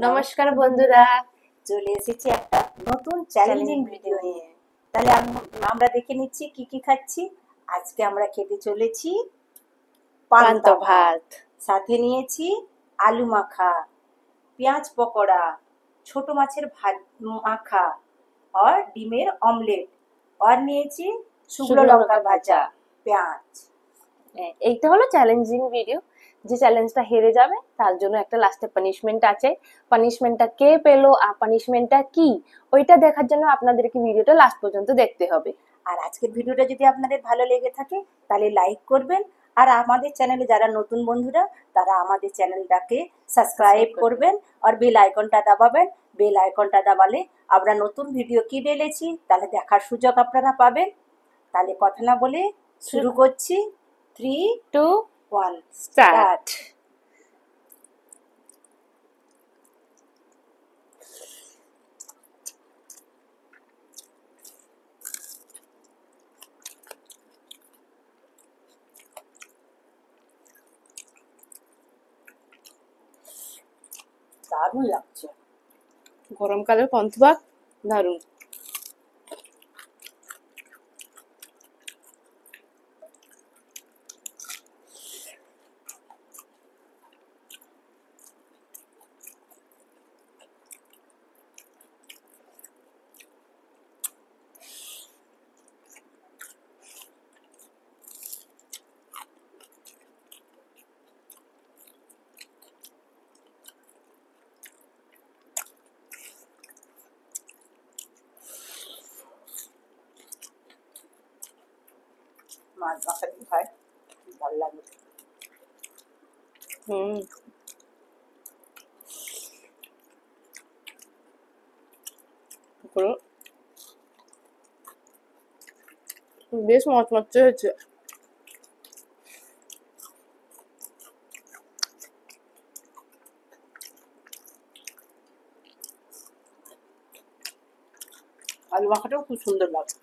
নমস্কার বন্ধুরা, চলে এসেছি একটা নতুন চ্যালেঞ্জিং ভিডিও নিয়ে। তাহলে আমরা দেখে নিচ্ছি কি কি খাচ্ছি। আজকে আমরা খেতে চলেছি পান্তা ভাত। সাথে নিয়েছি আলু মাখা, পেঁয়াজ পকোড়া, ছোট মাছের মাখা আর ডিমের অমলেট, আর নিয়েছি শুকনো লঙ্কা ভাজা, পেঁয়াজ। এইটা হলো চ্যালেঞ্জিং ভিডিও। যে চ্যালেঞ্জটা হেরে যাবে তার জন্য একটা লাস্টে পানিশমেন্ট আছে। পানিশমেন্টটা কে পেলো আর পানিশমেন্টটা কি, ওইটা দেখার জন্য আপনাদেরকে ভিডিওটা লাস্ট পর্যন্ত দেখতে হবে। আর আজকের ভিডিওটা যদি আপনাদের ভালো লেগে থাকে তাহলে লাইক করবেন, আর আমাদের চ্যানেলে যারা নতুন বন্ধুরা তারা আমাদের চ্যানেলটাকে সাবস্ক্রাইব করবেন আর বেল আইকনটা দাবাবেন। বেল আইকনটা দাবালে আমরা নতুন ভিডিও কি ঢেলেছি তাহলে দেখার সুযোগ আপনারা পাবেন। তাহলে কথা না বলে শুরু করছি। 3, 2, 1 স্টার্ট। দারুণ লাগছে। গরমকালের পান্তা ভাত দারুণ। মাছ মাখা দিয়ে খায়, ভালো লাগে। বেশ মচমচে হয়েছে। আলু মাখাটাও খুব সুন্দর লাগছে।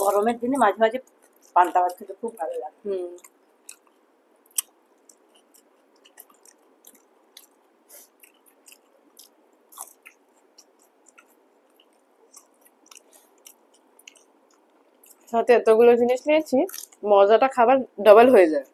গরমের দিনে মাঝে মাঝে পান্তা ভাত খেতে খুব ভালো লাগে। সাথে এতগুলো জিনিস নিয়েছি, মজাটা খাবার ডাবল হয়ে যায়।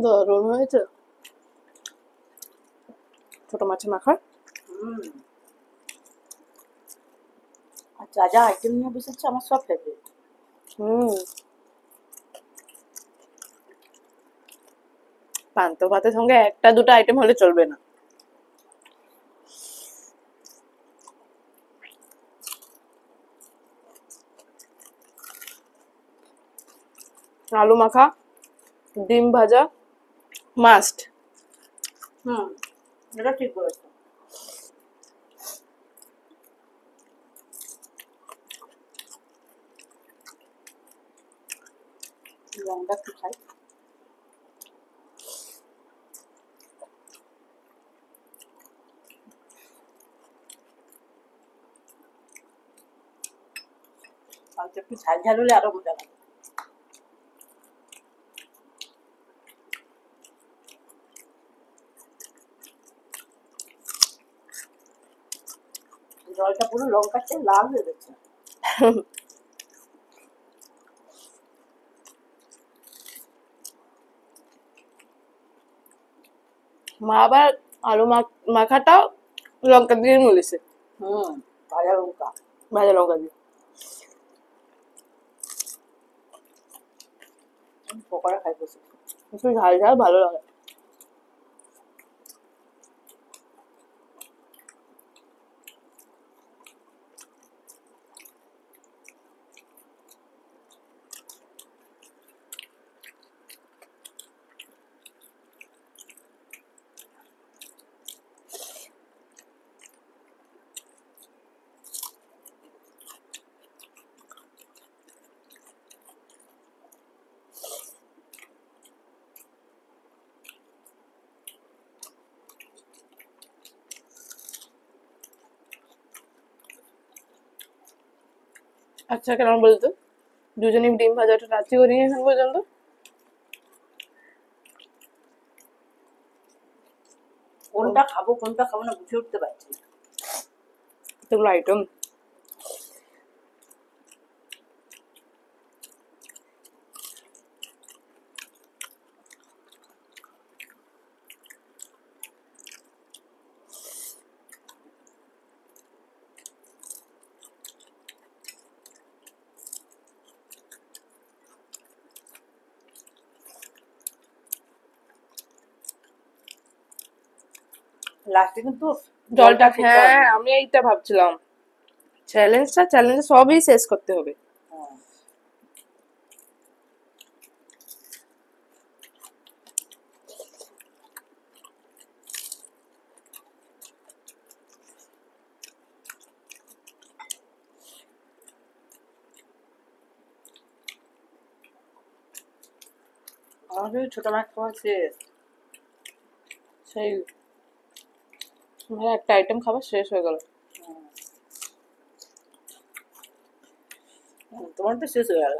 দারুণ হয়েছে ছোট মাছের মাখা। আর যা যা আইটেম নিয়ে বসেছে আমার সব ফেভারিট। পান্তা ভাতের সঙ্গে একটা দুটো আইটেম হলে চলবে না। আলু মাখা, ডিম ভাজা মাস্ট। এটা ঠিক বলেছো। লঙ্কা একটু খাই। আর একটু ঝাল ঝাল হলে আরো মজা লাগে। জলটা পুরো লঙ্কার চেয়ে লাল হয়ে গেছে। মা আবার আলু মাখাটাও লঙ্কা দিয়ে বলেছে, ভাজা লঙ্কা। ভাজা লঙ্কা দিয়ে। পকোড়া খাই বসে। একটু ঝাল ঝাল ভালো লাগে। আচ্ছা কেন বলতো, দুজনে ডিম ভাজাটা রাত্রি করিনি এখন পর্যন্ত। কোনটা খাবো কোনটা খাবো না বুঝে উঠতে পারছি না। এগুলো আইটেম লাস্টে কিন্তু জলটা, খেতে হবে। হ্যাঁ আমি এইটা ভাবছিলাম, চ্যালেঞ্জ সবই শেষ করতে হবে। হ্যাঁ। আমাদের ছোট মাছ খাওয়া শেষ। সেই আমার একটা আইটেম খাবার শেষ হয়ে গেল। তোমার তো শেষ হয়ে গেল।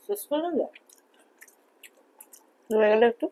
শেষ করে দেবে? রয়ে গেল একটু।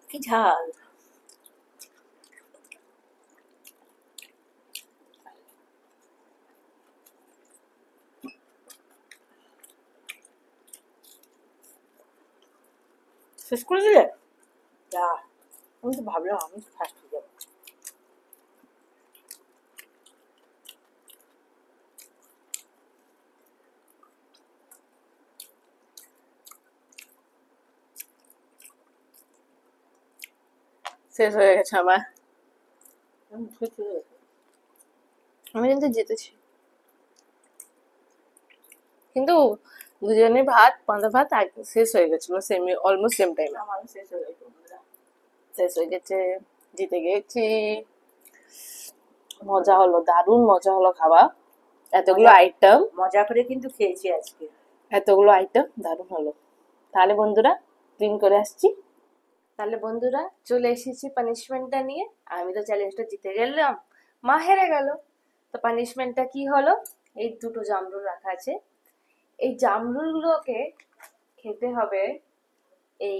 কি ঝাল। শেষ করে দিলে? যা, আমি তো ভাবলাম আমি ফার্স্ট হয়ে যাবো। শেষ হয়ে গেছে আমার। আমি মুখে চলে গেছে। আমি কিন্তু জিতেছি, কিন্তু দুজনের ভাত পান্তা ভাত শেষ হয়ে গেছিল সেমি অলমোস্ট সেম টাইমে। আমার শেষ হয়ে গেছে বন্ধুরা। শেষ হয়ে গেছে, জিতে গেছি। মজা হলো, দারুণ মজা হলো খাওয়া। এতগুলো মজা- আইটেম, মজা করে কিন্তু খেয়েছি আজকে। এতগুলো আইটেম দারুণ হলো। তাহলে বন্ধুরা প্রিন্ট করে আসছি। তাহলে বন্ধুরা চলে এসেছি পানিশমেন্টটা নিয়ে। আমি তো চ্যালেঞ্জটা জিতে গেলাম, মা হেরে গেল। তো পানিশমেন্টটা কি হলো, এই দুটো জামরুল রাখা আছে, এই জামরুলগুলোকে খেতে হবে, এই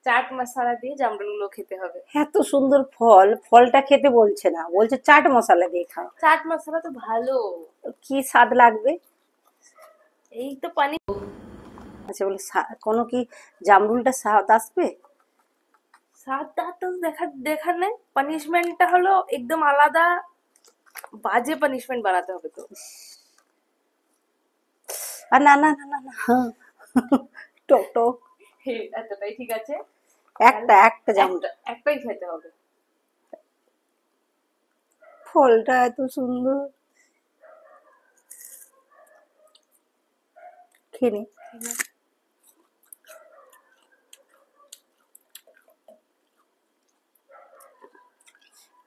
চাট মশলা দিয়ে জামরুলগুলো খেতে হবে। এত সুন্দর ফল, ফলটা খেতে বলছে না, বলছে চাট মশলা দিয়ে খাও। চাট মশলা তো ভালো, কি স্বাদ লাগবে? এই তো পানি। আচ্ছা বলে কোনো কি জামরুলটা স্বাদ আসবে? স্বাদটা তো দেখার নেই, পানিশমেন্টটা হলো একদম আলাদা, বাজে পানিশমেন্ট বানাতে হবে তো। আর না না না না না, টক টক। এতটাই ঠিক আছে, একটা একটা জামরুল। একটাই খেতে হবে। ফলটা এত সুন্দর, খেয়ে নে।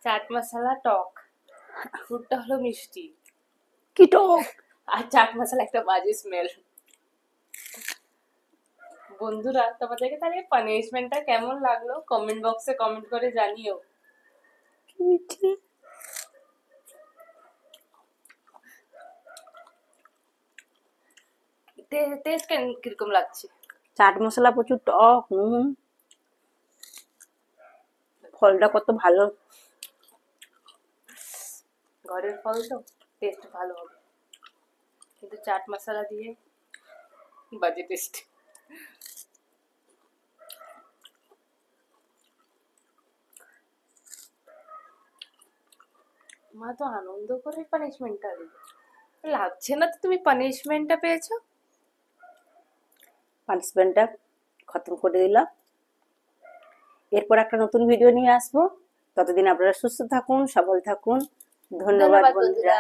চাট মশলা টক, ফ্রুটটা হলো মিষ্টি, কি টক! আর চাট মশলা একটা বাজে স্মেল। বন্ধুরা তোমাদেরকে তাহলে পানিশমেন্টটা কেমন লাগলো কমেন্ট বক্সে কমেন্ট করে জানিও। কি মিষ্টি! টেস্ট কিরকম লাগছে? চাট মশলা প্রচুর টক। ফলটা কত ভালো। ঘরের ফল তো টেস্ট ভালো হবে, কিন্তু চাট মশলা দিয়ে বাজে টেস্ট। মা তো আনন্দ করে পানিশমেন্টটা দিল, লাগছে না তো তুমি পানিশমেন্টটা পেয়েছো। পানিশমেন্টটা খতম করে দিলাম। এরপর একটা নতুন ভিডিও নিয়ে আসবো। ততদিন আপনারা সুস্থ থাকুন, সবল থাকুন। ধন্যবাদ বন্ধুরা।